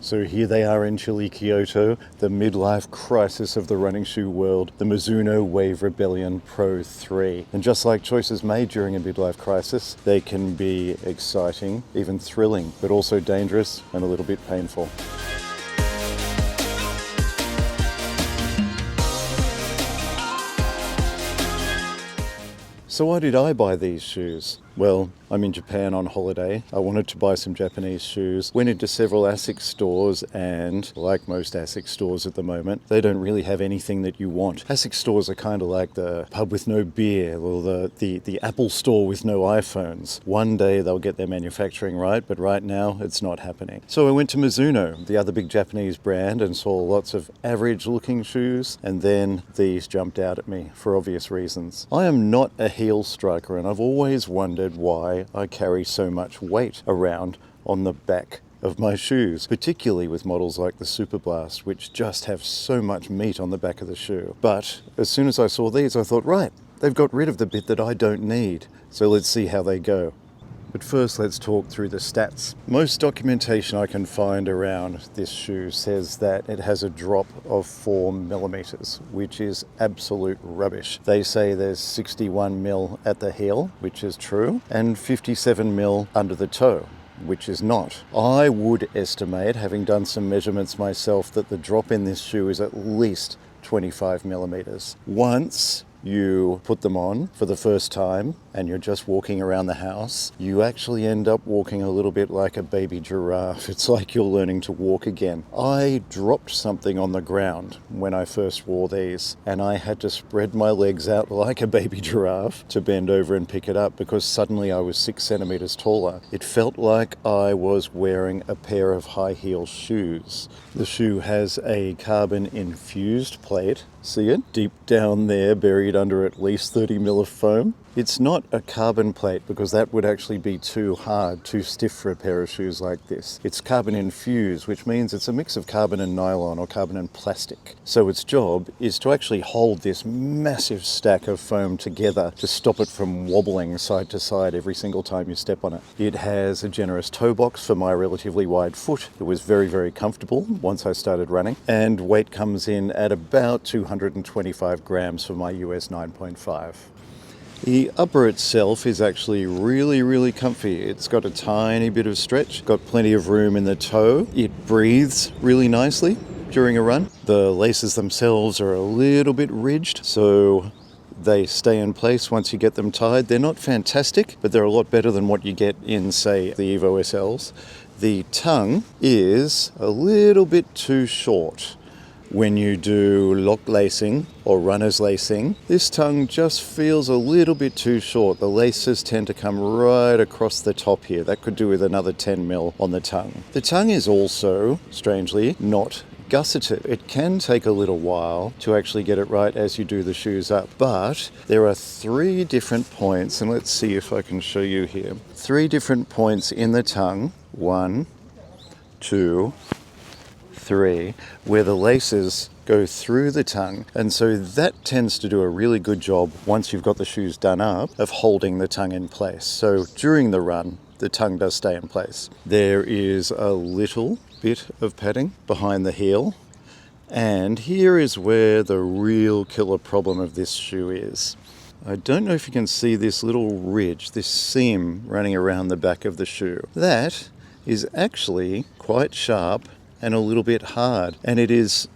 So here they are in chilly Kyoto, the midlife crisis of the running shoe world, the Mizuno Wave Rebellion Pro 3. And just like choices made during a midlife crisis, they can be exciting, even thrilling, but also dangerous and a little bit painful. So why did I buy these shoes? Well, I'm in Japan on holiday. I wanted to buy some Japanese shoes. Went into several ASICS stores and, like most ASICS stores at the moment, they don't really have anything that you want. ASICS stores are kind of like the pub with no beer or the Apple store with no iPhones. One day they'll get their manufacturing right, but right now it's not happening. So I went to Mizuno, the other big Japanese brand, and saw lots of average looking shoes, and then these jumped out at me for obvious reasons. I am not a heel striker, and I've always wondered why I carry so much weight around on the back of my shoes, particularly with models like the Super Blast, which just have so much meat on the back of the shoe. But as soon as I saw these, I thought, right, they've got rid of the bit that I don't need. So let's see how they go. But first, let's talk through the stats. Most documentation I can find around this shoe says that it has a drop of 4 millimeters, which is absolute rubbish. They say there's 61 mil at the heel, which is true, and 57 mil under the toe, which is not. I would estimate, having done some measurements myself, that the drop in this shoe is at least 25 millimeters. Once you put them on for the first time and you're just walking around the house, you actually end up walking a little bit like a baby giraffe. It's like you're learning to walk again. I dropped something on the ground when I first wore these, and I had to spread my legs out like a baby giraffe to bend over and pick it up because suddenly I was 6 centimeters taller. It felt like I was wearing a pair of high heel shoes. The shoe has a carbon-infused plate. See it? Deep down there, buried under at least 30 mil of foam. It's not a carbon plate because that would actually be too hard, too stiff for a pair of shoes like this. It's carbon infused, which means it's a mix of carbon and nylon or carbon and plastic. So its job is to actually hold this massive stack of foam together to stop it from wobbling side to side every single time you step on it. It has a generous toe box for my relatively wide foot. It was very, very comfortable once I started running, and weight comes in at about 225 grams for my US 9.5. The upper itself is actually really, really comfy. It's got a tiny bit of stretch, got plenty of room in the toe. It breathes really nicely during a run. The laces themselves are a little bit ridged, so they stay in place once you get them tied. They're not fantastic, but they're a lot better than what you get in, say, the Evo SLs. The tongue is a little bit too short. When you do lock lacing or runner's lacing, this tongue just feels a little bit too short. The laces tend to come right across the top here. That could do with another 10 mil on the tongue. The tongue is also, strangely, not gusseted. It can take a little while to actually get it right as you do the shoes up, but there are 3 different points, and let's see if I can show you here. 3 different points in the tongue, 1, 2, 3, where the laces go through the tongue, and so that tends to do a really good job once you've got the shoes done up of holding the tongue in place. So during the run, the tongue does stay in place. There is a little bit of padding behind the heel, and here is where the real killer problem of this shoe is. I don't know if you can see this little ridge, this seam running around the back of the shoe. That is actually quite sharp and a little bit hard, and it is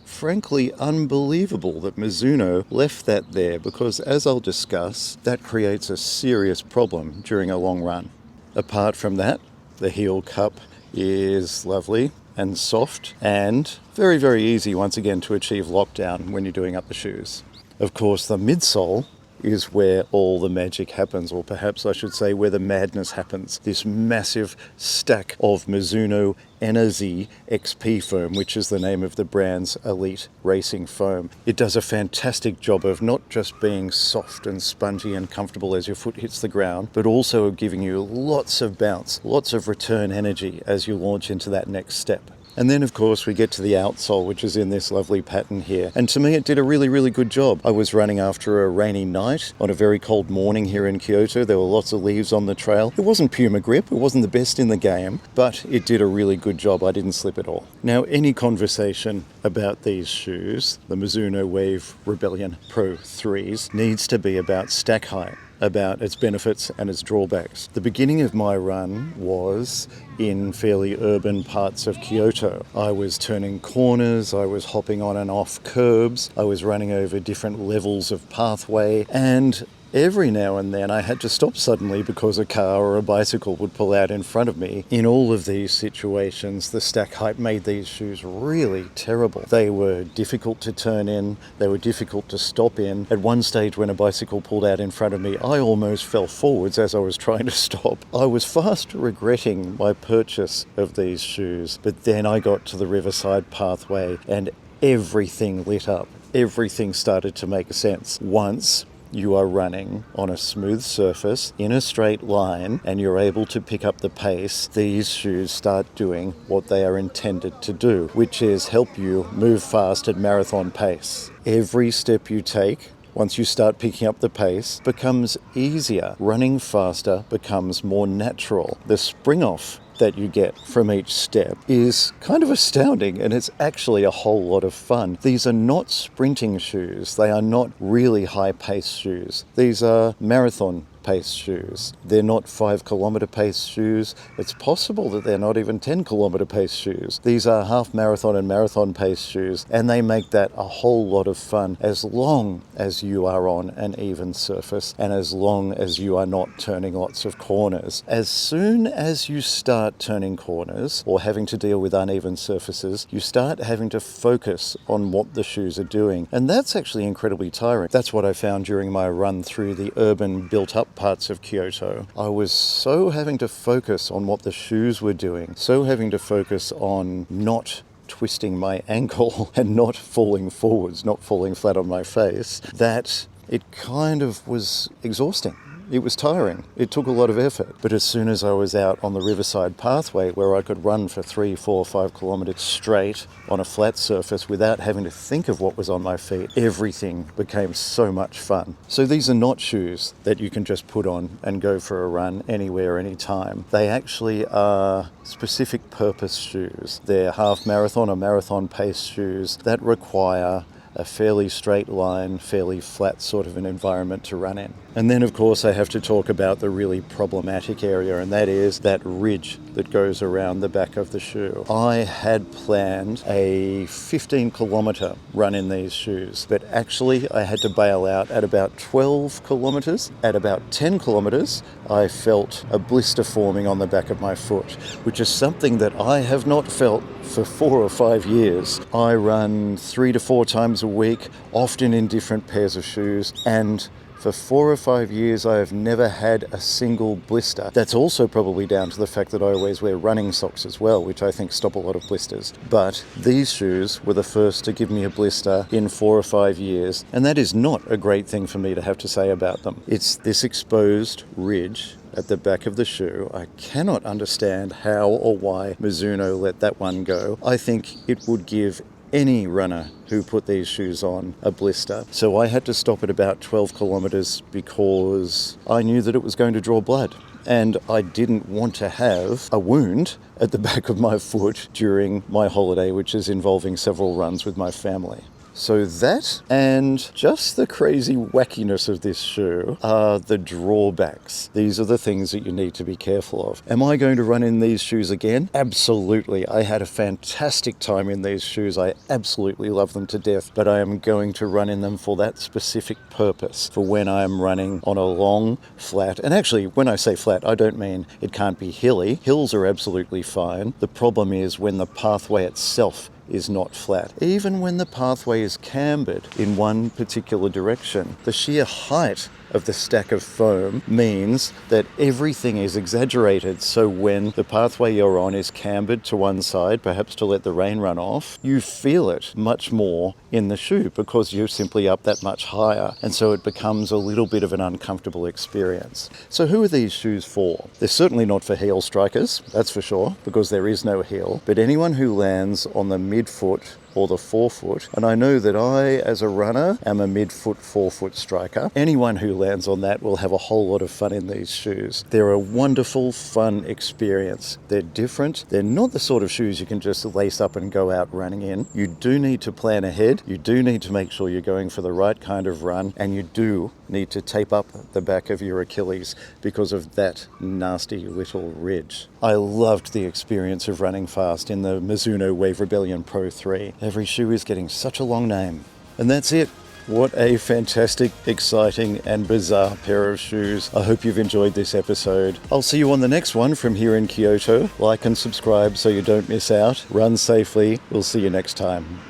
frankly unbelievable that Mizuno left that there, because as I'll discuss, that creates a serious problem during a long run. Apart from that, the heel cup is lovely and soft and very, very easy once again to achieve lockdown when you're doing up the shoes. Of course, the midsole is where all the magic happens, or perhaps I should say where the madness happens. This massive stack of Mizuno Energy XP foam, which is the name of the brand's elite racing foam. It does a fantastic job of not just being soft and spongy and comfortable as your foot hits the ground, but also giving you lots of bounce, lots of return energy as you launch into that next step. And then, of course, we get to the outsole, which is in this lovely pattern here. And to me, it did a really, really good job. I was running after a rainy night on a very cold morning here in Kyoto. There were lots of leaves on the trail. It wasn't Puma grip. It wasn't the best in the game, but it did a really good job. I didn't slip at all. Now, any conversation about these shoes, the Mizuno Wave Rebellion Pro 3s, needs to be about stack height, about its benefits and its drawbacks. The beginning of my run was in fairly urban parts of Kyoto. I was turning corners, I was hopping on and off curbs, I was running over different levels of pathway, and every now and then I had to stop suddenly because a car or a bicycle would pull out in front of me. In all of these situations, the stack height made these shoes really terrible. They were difficult to turn in, they were difficult to stop in. At one stage when a bicycle pulled out in front of me, I almost fell forwards as I was trying to stop. I was fast regretting my purchase of these shoes, but then I got to the Riverside pathway and everything lit up. Everything started to make sense. Once you are running on a smooth surface in a straight line and you're able to pick up the pace, these shoes start doing what they are intended to do, which is help you move fast at marathon pace. Every step you take, once you start picking up the pace, becomes easier. Running faster becomes more natural. The spring off that you get from each step is kind of astounding, and it's actually a whole lot of fun. These are not sprinting shoes. They are not really high-pace shoes. These are marathon pace shoes. They're not 5 kilometer pace shoes. It's possible that they're not even 10 kilometer pace shoes. These are half marathon and marathon pace shoes, and they make that a whole lot of fun as long as you are on an even surface and as long as you are not turning lots of corners. As soon as you start turning corners or having to deal with uneven surfaces, you start having to focus on what the shoes are doing, and that's actually incredibly tiring. That's what I found during my run through the urban built-up parts of Kyoto. I was so having to focus on what the shoes were doing, so having to focus on not twisting my ankle and not falling forwards, not falling flat on my face, that it kind of was exhausting. It was tiring. It took a lot of effort. But as soon as I was out on the Riverside pathway where I could run for 3, 4, 5 kilometers straight on a flat surface without having to think of what was on my feet, everything became so much fun. So these are not shoes that you can just put on and go for a run anywhere, anytime. They actually are specific purpose shoes. They're half marathon or marathon pace shoes that require a fairly straight line, fairly flat sort of an environment to run in. And then, of course, I have to talk about the really problematic area, and that is that ridge that goes around the back of the shoe. I had planned a 15-kilometre run in these shoes, but actually I had to bail out at about 12 kilometres. At about 10 kilometres, I felt a blister forming on the back of my foot, which is something that I have not felt for 4 or 5 years. I run 3 to 4 times a week, often in different pairs of shoes, and for 4 or 5 years I have never had a single blister. That's also probably down to the fact that I always wear running socks as well, which I think stop a lot of blisters. But these shoes were the first to give me a blister in 4 or 5 years, and that is not a great thing for me to have to say about them. It's this exposed ridge at the back of the shoe. I cannot understand how or why Mizuno let that one go. I think it would give any runner who put these shoes on a blister. So I had to stop at about 12 kilometers because I knew that it was going to draw blood. And I didn't want to have a wound at the back of my foot during my holiday, which is involving several runs with my family. So that, and just the crazy wackiness of this shoe, are the drawbacks. These are the things that you need to be careful of. Am I going to run in these shoes again? Absolutely. I had a fantastic time in these shoes. I absolutely love them to death, but I am going to run in them for that specific purpose, for when I am running on a long, flat, and actually, when I say flat, I don't mean it can't be hilly. Hills are absolutely fine. The problem is when the pathway itself is not flat. Even when the pathway is cambered in one particular direction, the sheer height of the stack of foam means that everything is exaggerated. So when the pathway you're on is cambered to one side, perhaps to let the rain run off, you feel it much more in the shoe because you're simply up that much higher. And so it becomes a little bit of an uncomfortable experience. So who are these shoes for? They're certainly not for heel strikers, that's for sure, because there is no heel. But anyone who lands on the midfoot or the forefoot, and I know that I, as a runner, am a midfoot, forefoot striker. Anyone who lands on that will have a whole lot of fun in these shoes. They're a wonderful, fun experience. They're different. They're not the sort of shoes you can just lace up and go out running in. You do need to plan ahead. You do need to make sure you're going for the right kind of run, and you do need to tape up the back of your Achilles because of that nasty little ridge. I loved the experience of running fast in the Mizuno Wave Rebellion Pro 3. Every shoe is getting such a long name. And that's it. What a fantastic, exciting and bizarre pair of shoes. I hope you've enjoyed this episode. I'll see you on the next one from here in Kyoto. Like and subscribe so you don't miss out. Run safely. We'll see you next time.